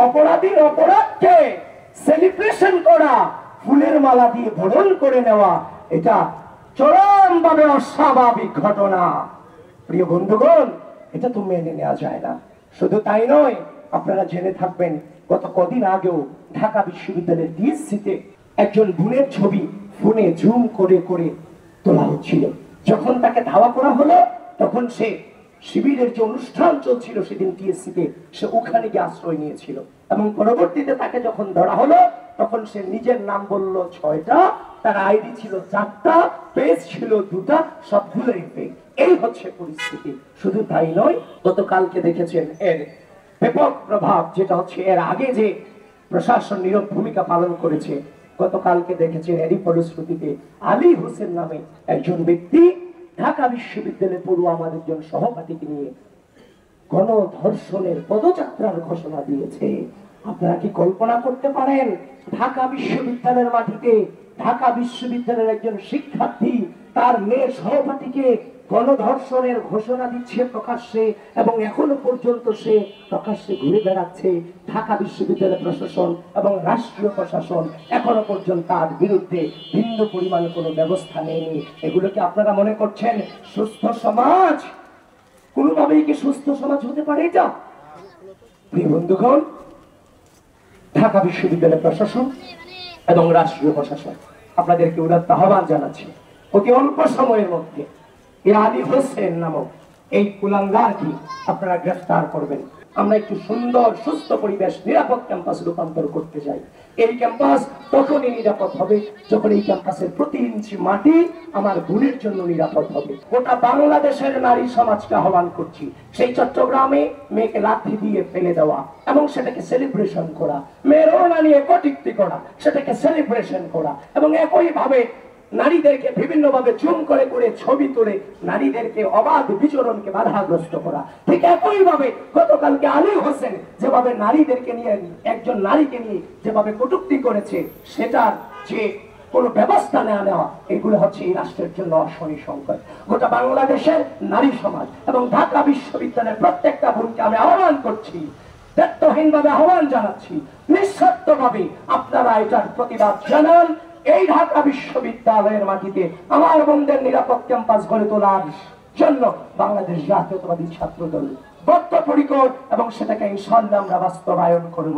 অপরাধীর অপরাধকে সেলিব্রেশন করা, ফুলের মালা দিয়ে বরণ করে নেওয়া, এটা চরমভাবে অস্বাভাবিক ঘটনা। প্রিয় বন্ধুগণ, এটা তো মেনে নেওয়া যায় না। শুধু তাই নয়, আপনারা জেনে থাকবেন গত কদিন আগেও ঢাকা বিশ্ববিদ্যালয়ের ডিএসসিতে একজন বোনের ছবি ফোনে জুম করে করে তোলা হচ্ছিল। যখন তাকে ধাওয়া করা হলো, তখন সে শিবিরের যে অনুষ্ঠান চলছিল সেদিন টিএসসিতে, সে ওখানে গিয়ে আশ্রয় নিয়েছিল এবং পরবর্তীতে তাকে যখন ধরা হলো, তখন সে নিজের নাম বলল 6টা, তার আইডি ছিল 4টা, পেজ ছিল 2টা, সবগুলোই ফেক। এই হচ্ছে পরিস্থিতি। শুধু তাই নয়, গতকালকে দেখেছেন এর ব্যাপক প্রভাব, যেটা হচ্ছে এর আগে যে প্রশাসন নীরব ভূমিকা পালন করেছে। গতকালকে দেখেছেন এরই ফলশ্রুতিতে আলী হোসেন নামে একজন ব্যক্তি ঢাকা বিশ্ববিদ্যালয়ে পড়ুয়া আমার একজন সহপাঠীকে নিয়ে গণধর্ষণের পদযাত্রার ঘোষণা দিয়েছে। আপনারা কি কল্পনা করতে পারেন, ঢাকা বিশ্ববিদ্যালয়ের মাটিতে ঢাকা বিশ্ববিদ্যালয়ের একজন শিক্ষার্থী তার মেয়ে সহপাঠীকে গণধর্ষণের ঘোষণা দিচ্ছে প্রকাশ্যে, এবং এখনো পর্যন্ত সে প্রকাশ্যে ঘুরে বেড়াচ্ছে। ঢাকা বিশ্ববিদ্যালয় প্রশাসন এবং রাষ্ট্রীয় প্রশাসন এখনো পর্যন্ত তার বিরুদ্ধে ভিন্ন পরিমাণ কোনো ব্যবস্থা নেয়নি। এগুলো কি আপনারা মনে করছেন সুস্থ সমাজ? কোনোভাবেই কি সুস্থ সমাজ হতে পারে এটা? প্রিয় বন্ধুগণ, ঢাকা বিশ্ববিদ্যালয় প্রশাসন এবং রাষ্ট্রীয় প্রশাসন আপনাদেরকে উদাত্ত আহ্বান জানাচ্ছি, অতি অল্প সময়ের মধ্যে এই আলী হোসেন নামক এই কুলাঙ্গারকে আপনারা গ্রেফতার করবেন। আমরা একটু সুন্দর সুস্থ পরিবেশ, নিরাপদ ক্যাম্পাস রূপান্তর করতে চাই। এই ক্যাম্পাস তখনই নিরাপদ হবে যখন এই ক্যাম্পাসের প্রতি ইঞ্চি মাটি আমার বোনের জন্য নিরাপদ হবে। গোটা বাংলাদেশের নারী সমাজকে আহ্বান করছি, সেই চট্টগ্রামে মেয়েকে লাঠি দিয়ে ফেলে দেওয়া এবং সেটাকে সেলিব্রেশন করা, মেয়ের ওড়না নিয়ে কটূক্তি করা, সেটাকে সেলিব্রেশন করা, এবং একইভাবে নারীদেরকে বিভিন্নভাবে জুম করে করে ছবি তুলে নারীদেরকে অবাধ বিচরণকে বাধাগ্রস্ত করা। ঠিক একইভাবে গতকালকে আলী হোসেন যেভাবে নারীদেরকে নিয়ে, একজন নারীকে নিয়ে যেভাবে কটূক্তি করেছে, সেটার যে কোনো ব্যবস্থা নেওয়া, এগুলো হচ্ছে এই রাষ্ট্রের জন্য অশনি সংকট। গোটা বাংলাদেশের নারী সমাজ এবং ঢাকা বিশ্ববিদ্যালয়ের প্রত্যেকটা বোনকে আমি আহ্বান করছি, দায়িত্বহীনভাবে আহ্বান জানাচ্ছি, নিঃস্বার্থভাবে আপনারা এটার প্রতিবাদ জানান। এই ঢাকা বিশ্ববিদ্যালয়ের মাটিতে আমার বোনদের নিরাপদ ক্যাম্পাস গড়ে তোলার জন্য বাংলাদেশ জাতীয়তাবাদী ছাত্র দল বদ্ধপরিকর, এবং সেটাকে ইনশাআল্লাহ আমরা বাস্তবায়ন করব।